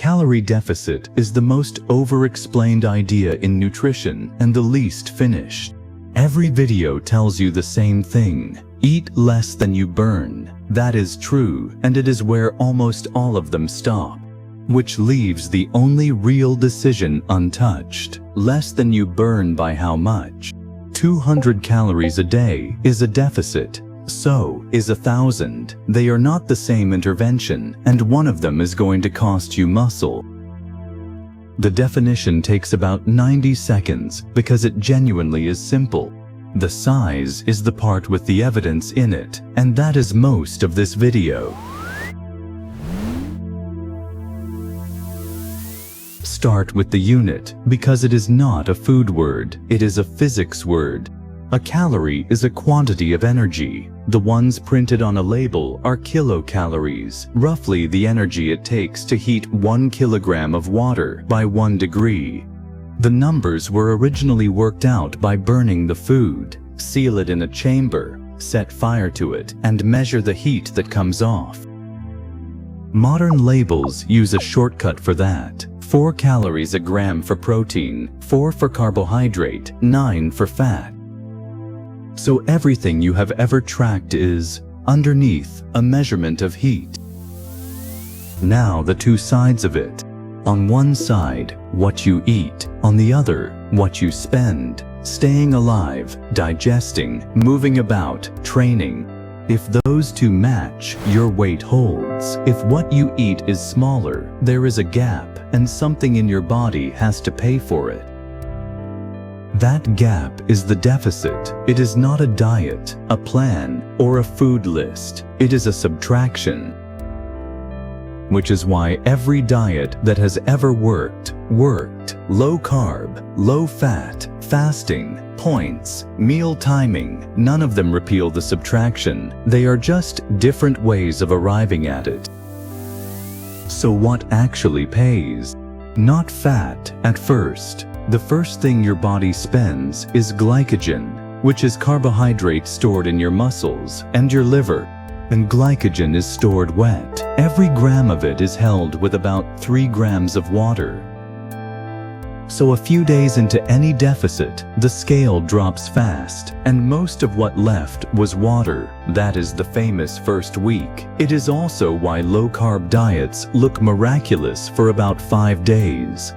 calorie deficit is the most over-explained idea in nutrition and the least finished. Every video tells you the same thing: eat less than you burn. That is true, and it is where almost all of them stop. Which leaves the only real decision untouched: less than you burn by how much. 200 calories a day is a deficit. So is 1,000. They are not the same intervention, and one of them is going to cost you muscle. The definition takes about 90 seconds because it genuinely is simple. The size is the part with the evidence in it, and that is most of this video. Start with the unit, because it is not a food word, it is a physics word. A calorie is a quantity of energy. The ones printed on a label are kilocalories, roughly the energy it takes to heat 1 kilogram of water by 1 degree. The numbers were originally worked out by burning the food, seal it in a chamber, set fire to it, and measure the heat that comes off. Modern labels use a shortcut for that. 4 calories a gram for protein, 4 for carbohydrate, 9 for fat. So everything you have ever tracked is, underneath, a measurement of heat. Now the two sides of it. On one side, what you eat. On the other, what you spend. Staying alive, digesting, moving about, training. If those two match, your weight holds. If what you eat is smaller, there is a gap, and something in your body has to pay for it. That gap is the deficit. It is not a diet, a plan, or a food list. It is a subtraction. Which is why every diet that has ever worked. Low carb, low fat, fasting, points, meal timing, none of them repeal the subtraction. They are just different ways of arriving at it. So what actually pays? Not fat at first. The first thing your body spends is glycogen, which is carbohydrate stored in your muscles and your liver. And glycogen is stored wet. Every gram of it is held with about 3 grams of water. So a few days into any deficit, the scale drops fast, and most of what left was water. That is the famous first week. It is also why low-carb diets look miraculous for about 5 days.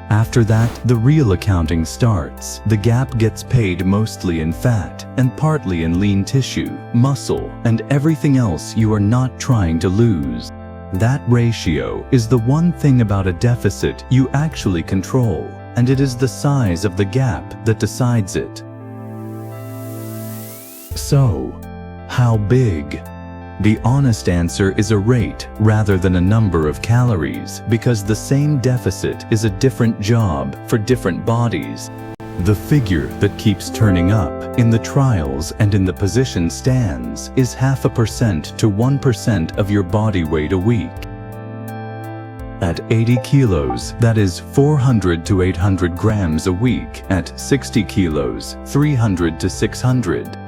After that, the real accounting starts. The gap gets paid mostly in fat and partly in lean tissue, muscle, and everything else you are not trying to lose. That ratio is the one thing about a deficit you actually control, and it is the size of the gap that decides it. So, how big? The honest answer is a rate rather than a number of calories, because the same deficit is a different job for different bodies. The figure that keeps turning up in the trials and in the position stands is 0.5% to 1% of your body weight a week. At 80 kilos, that is 400 to 800 grams a week. At 60 kilos, 300 to 600.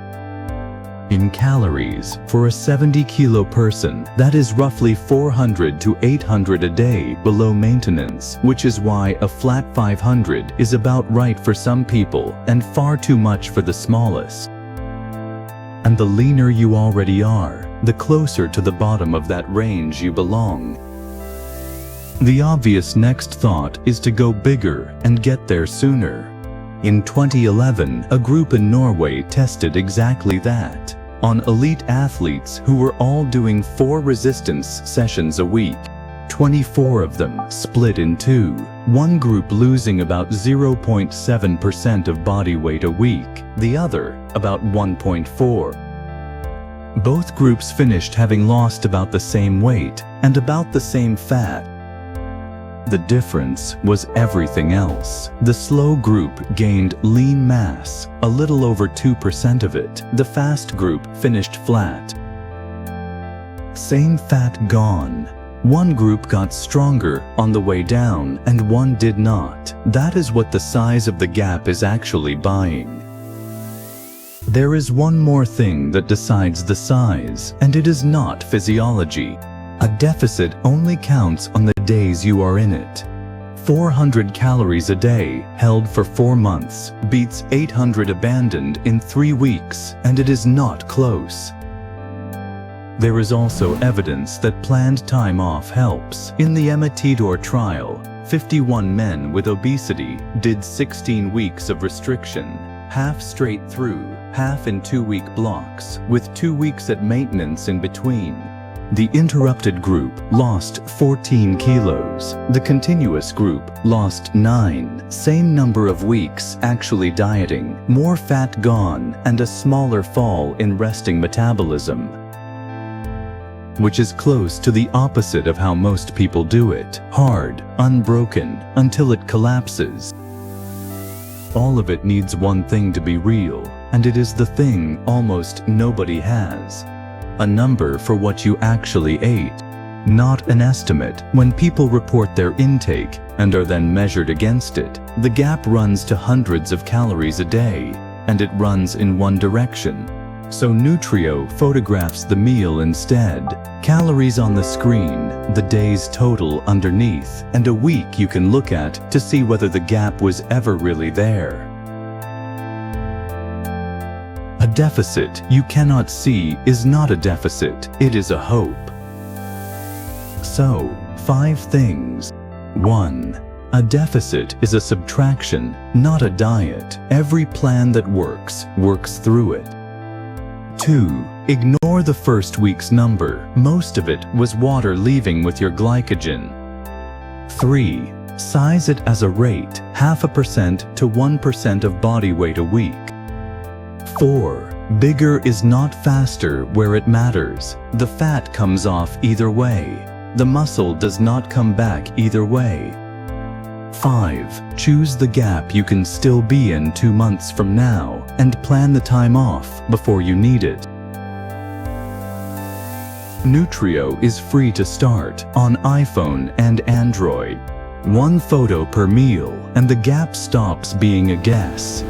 In calories, for a 70-kilo person, that is roughly 400 to 800 a day below maintenance, which is why a flat 500 is about right for some people and far too much for the smallest. And the leaner you already are, the closer to the bottom of that range you belong. The obvious next thought is to go bigger and get there sooner. In 2011, a group in Norway tested exactly that on elite athletes who were all doing 4 resistance sessions a week. 24 of them split in 2, one group losing about 0.7% of body weight a week, the other about 1.4. Both groups finished having lost about the same weight and about the same fat. The difference was everything else. The slow group gained lean mass, a little over 2% of it. The fast group finished flat. Same fat gone. One group got stronger on the way down and one did not. That is what the size of the gap is actually buying. There is one more thing that decides the size, and it is not physiology. A deficit only counts on the days you are in it. 400 calories a day, held for 4 months, beats 800 abandoned in 3 weeks, and it is not close. There is also evidence that planned time off helps. In the Emitidor trial, 51 men with obesity did 16 weeks of restriction, half straight through, half in 2-week blocks, with 2 weeks at maintenance in between. The interrupted group lost 14 kilos. The continuous group lost 9. Same number of weeks actually dieting, more fat gone, and a smaller fall in resting metabolism, which is close to the opposite of how most people do it. Hard, unbroken, until it collapses. All of it needs one thing to be real, and it is the thing almost nobody has. A number for what you actually ate, not an estimate. When people report their intake and are then measured against it, the gap runs to hundreds of calories a day, and it runs in one direction. So Nutrio photographs the meal instead. Calories on the screen, the day's total underneath, and a week you can look at to see whether the gap was ever really there. A deficit you cannot see is not a deficit, it is a hope. So, 5 things. 1. A deficit is a subtraction, not a diet. Every plan that works through it. 2. Ignore the first week's number. Most of it was water leaving with your glycogen. 3. Size it as a rate, 0.5% to 1% of body weight a week. 4. Bigger is not faster where it matters. The fat comes off either way. The muscle does not come back either way. 5. Choose the gap you can still be in 2 months from now and plan the time off before you need it. Nutrio is free to start on iPhone and Android. 1 photo per meal and the gap stops being a guess.